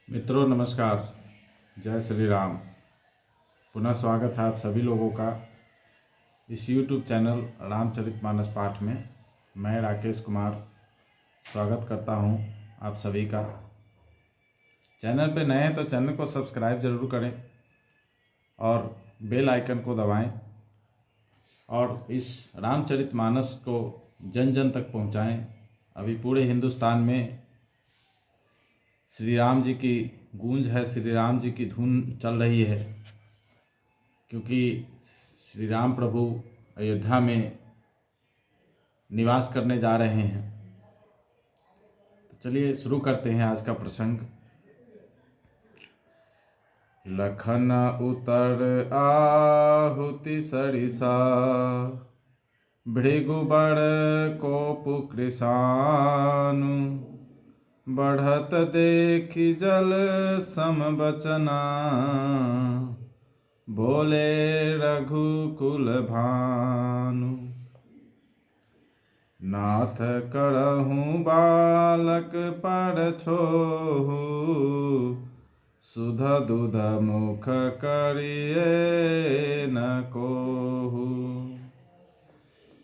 मित्रों नमस्कार। जय श्री राम। पुनः स्वागत है आप सभी लोगों का इस YouTube चैनल रामचरितमानस पाठ में। मैं राकेश कुमार स्वागत करता हूं आप सभी का। चैनल पे नए हैं तो चैनल को सब्सक्राइब जरूर करें और बेल आइकन को दबाएं और इस रामचरितमानस को जन जन तक पहुंचाएं। अभी पूरे हिंदुस्तान में श्री राम जी की गूंज है, श्री राम जी की धुन चल रही है, क्योंकि श्री राम प्रभु अयोध्या में निवास करने जा रहे हैं। तो चलिए शुरू करते हैं आज का प्रसंग। लखन उतर आहुति सरिसा, भृगुबर कोपु कृशानु, बढ़त देखि जल सम बचना, बोले रघुकुल भानु। नाथ करहूँ बालक पर छोहु, सुध दुध मुख करिए न कोहु।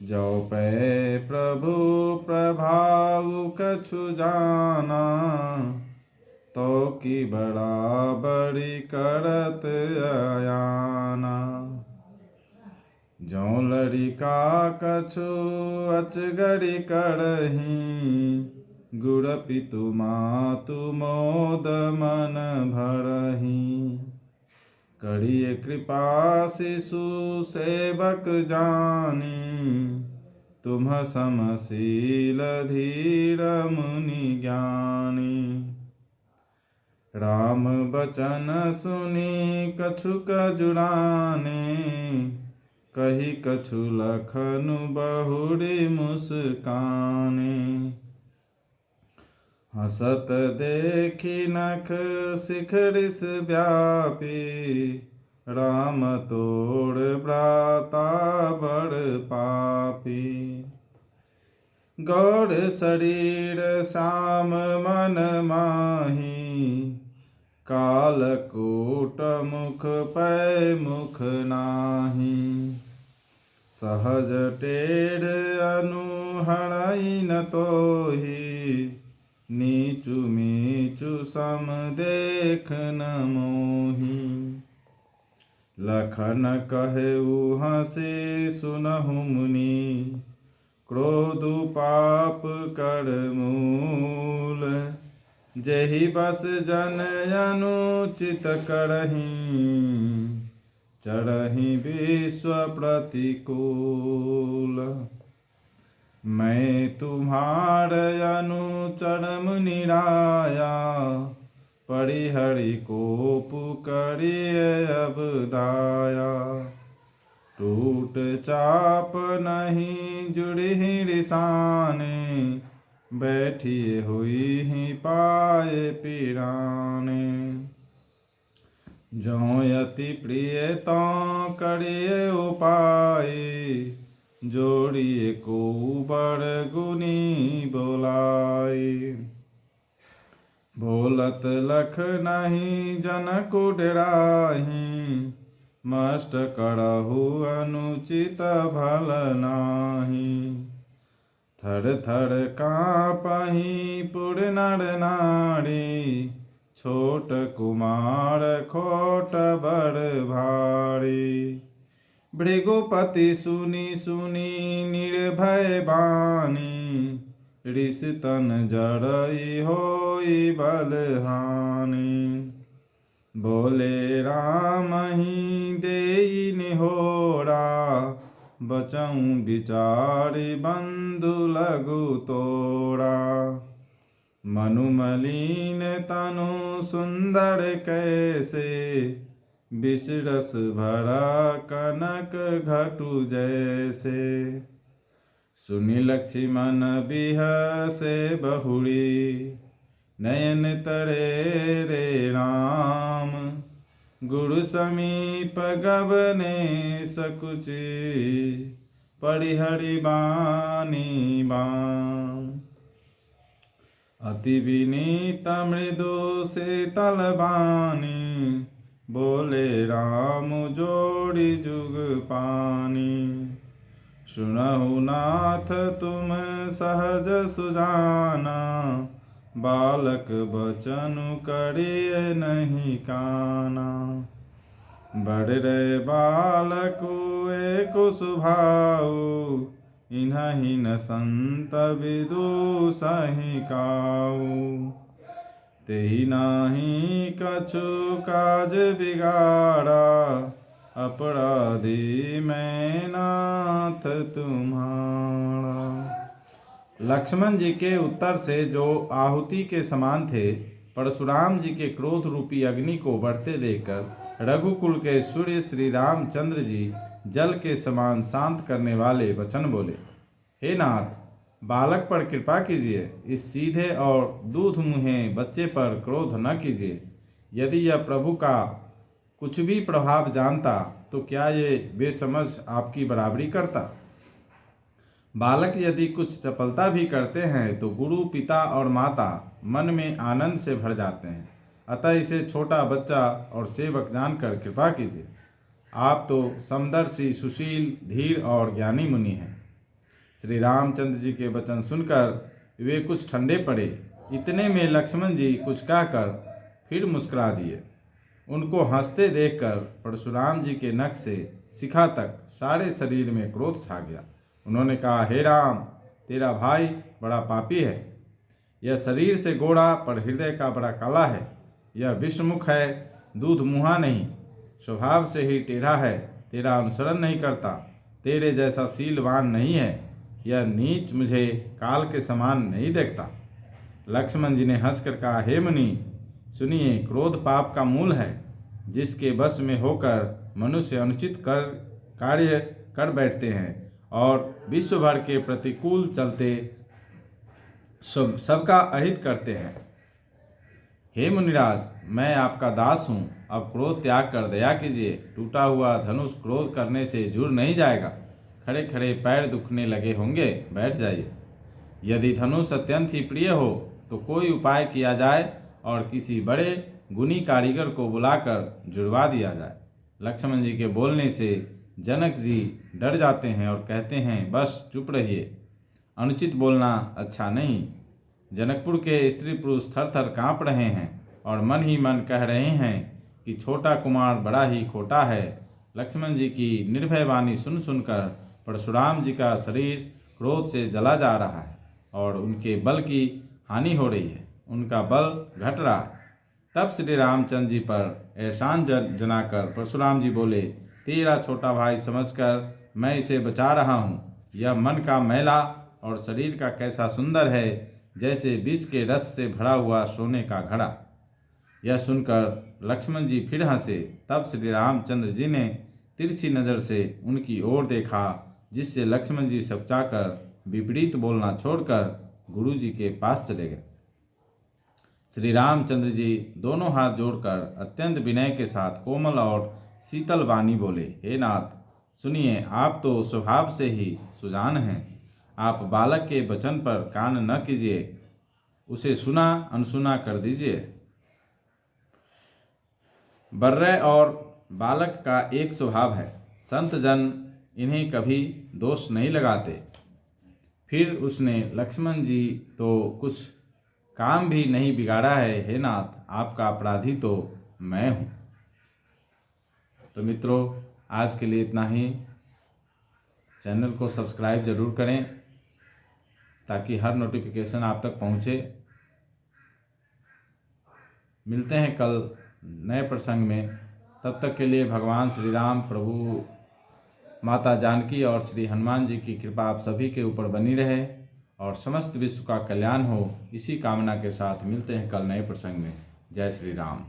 जो पै प्रभु प्रभाव कछु जाना, तो की बराबरी करत आयाना। जो लड़िका कछु अचगरी करही, गुड़ पितु मातु मोद मन भरही। करिए कृपा शिशु सेवक जानी, तुम समशील धीर मुनि ज्ञानी। राम बचन सुनी कछुक जुड़ाने, कही कछु लखनु बहुरी मुस्काने। हसत देखी नख शिखरिस व्यापी, राम तोड़ भ्राता बड़ पापी। गौर शरीर श्याम मन माही, कालकूट मुख पै मुख नाही। सहज टेढ़ अनुहरई न तोही, नीचु मीचु सम देख न मोही। लखन कहेउ हँसी सुनहु मुनि, क्रोधु पाप कर मूल। जेहि बस जन अनुचित करही, चढ़ही विश्व प्रतिकूल। मैं तुम्हार अनुचर मुनि राया, परिहरि कोपु करिए अब दाया। टूट चाप नहीं जुड़हि रिसाने, बैठिए हुई ही पाए पिराने। जो यति प्रिय तो करिए उपाय, जोड़िए को बड़ गुनी बोलाई। बोलत लख नहीं जनकु डेराही, मस्ट करहु अनुचित भल नाही। थर थर काँपहि पुर नर नारी, छोट कुमार खोट बड़ भारी। भृगुपति सुनी सुनी निर्भय बानी, ऋष तन जड़ई होई बलहानि। बोले राम ही देई निहोरा, बचऊँ बिचारी बंधु लघु तोड़ा। मनु मलिन तनु सुंदर कैसे, विषरस भरा कनक घटु जैसे। सुनि लक्ष्मण बिहसे बहुरी, नयन तरे रे राम। गुरु समीप गबने सकुचि, परिहरि बानी बाम। अति विनीत मृदु शीतल बानी, बोले राम जोड़ी जुग पानी। सुनहु नाथ तुम सहज सुजाना, बालक बचनु करिए नहीं काना। बड़े बालकु एक सुभाऊ, इन्हीं न संत विदु सही काऊ। तेहि नाही कछु काज बिगाड़ा, अपराधी मैं नाथ तुम्हारा। लक्ष्मण जी के उत्तर से जो आहुति के समान थे, परशुराम जी के क्रोध रूपी अग्नि को बढ़ते देखकर रघुकुल के सूर्य श्री रामचंद्र जी जल के समान शांत करने वाले वचन बोले। हे नाथ, बालक पर कृपा कीजिए, इस सीधे और दूध मुहे बच्चे पर क्रोध न कीजिए। यदि यह प्रभु का कुछ भी प्रभाव जानता तो क्या ये बेसमझ आपकी बराबरी करता। बालक यदि कुछ चपलता भी करते हैं तो गुरु, पिता और माता मन में आनंद से भर जाते हैं। अतः इसे छोटा बच्चा और सेवक जानकर कृपा कीजिए। आप तो समदर्शी, सुशील, धीर और ज्ञानी मुनि हैं। श्री रामचंद्र जी के वचन सुनकर वे कुछ ठंडे पड़े। इतने में लक्ष्मण जी कुछ कहकर फिर मुस्कुरा दिए। उनको हंसते देखकर परशुराम जी के नख से शिखा तक सारे शरीर में क्रोध छा गया। उन्होंने कहा, हे राम, तेरा भाई बड़ा पापी है। यह शरीर से गोरा पर हृदय का बड़ा काला है। यह विषमुख है, दूध मुहा नहीं, स्वभाव से ही टेढ़ा है, तेरा अनुसरण नहीं करता, तेरे जैसा शीलवान नहीं है। यह नीच मुझे काल के समान नहीं देखता। लक्ष्मण जी ने हंसकर कहा, हे मुनि, सुनिए, क्रोध पाप का मूल है। जिसके वश में होकर मनुष्य अनुचित कार्य कर बैठते हैं और विश्व भर के प्रतिकूल चलते सबका अहित करते हैं। हे मुनिराज, मैं आपका दास हूँ, अब क्रोध त्याग कर दया कीजिए। टूटा हुआ धनुष क्रोध करने से जुड़ नहीं जाएगा। खड़े खड़े पैर दुखने लगे होंगे, बैठ जाइए। यदि धनुष अत्यंत ही प्रिय हो तो कोई उपाय किया जाए और किसी बड़े गुणी कारीगर को बुलाकर जुड़वा दिया जाए। लक्ष्मण जी के बोलने से जनक जी डर जाते हैं और कहते हैं, बस चुप रहिए, अनुचित बोलना अच्छा नहीं। जनकपुर के स्त्री पुरुष थर थर काँप रहे हैं और मन ही मन कह रहे हैं कि छोटा कुमार बड़ा ही खोटा है। लक्ष्मण जी की निर्भय वाणी सुन सुनकर परशुराम जी का शरीर क्रोध से जला जा रहा है और उनके बल की हानि हो रही है, उनका बल घट रहा है। तब श्री रामचंद्र जी पर एहसान जनाकर परशुराम जी बोले, तेरा छोटा भाई समझकर मैं इसे बचा रहा हूँ। यह मन का मैला और शरीर का कैसा सुंदर है, जैसे विष के रस से भरा हुआ सोने का घड़ा। यह सुनकर लक्ष्मण जी फिर हंसे। तब श्री रामचंद्र जी ने तिरछी नज़र से उनकी ओर देखा, जिससे लक्ष्मण जी सकुचाकर विपरीत बोलना छोड़कर गुरु जी के पास चले गए। श्री रामचंद्र जी दोनों हाथ जोड़कर अत्यंत विनय के साथ कोमल और शीतल वाणी बोले, हे नाथ, सुनिए, आप तो स्वभाव से ही सुजान हैं। आप बालक के वचन पर कान न कीजिए, उसे सुना अनसुना कर दीजिए। बर्रे और बालक का एक स्वभाव है, संत जन इन्हें कभी दोष नहीं लगाते। फिर उसने लक्ष्मण जी तो कुछ काम भी नहीं बिगाड़ा है, हे नाथ, आपका अपराधी तो मैं हूँ। तो मित्रों, आज के लिए इतना ही। चैनल को सब्सक्राइब जरूर करें ताकि हर नोटिफिकेशन आप तक पहुँचे। मिलते हैं कल नए प्रसंग में। तब तक के लिए भगवान श्री राम, प्रभु माता जानकी और श्री हनुमान जी की कृपा आप सभी के ऊपर बनी रहे और समस्त विश्व का कल्याण हो, इसी कामना के साथ मिलते हैं कल नए प्रसंग में। जय श्री राम।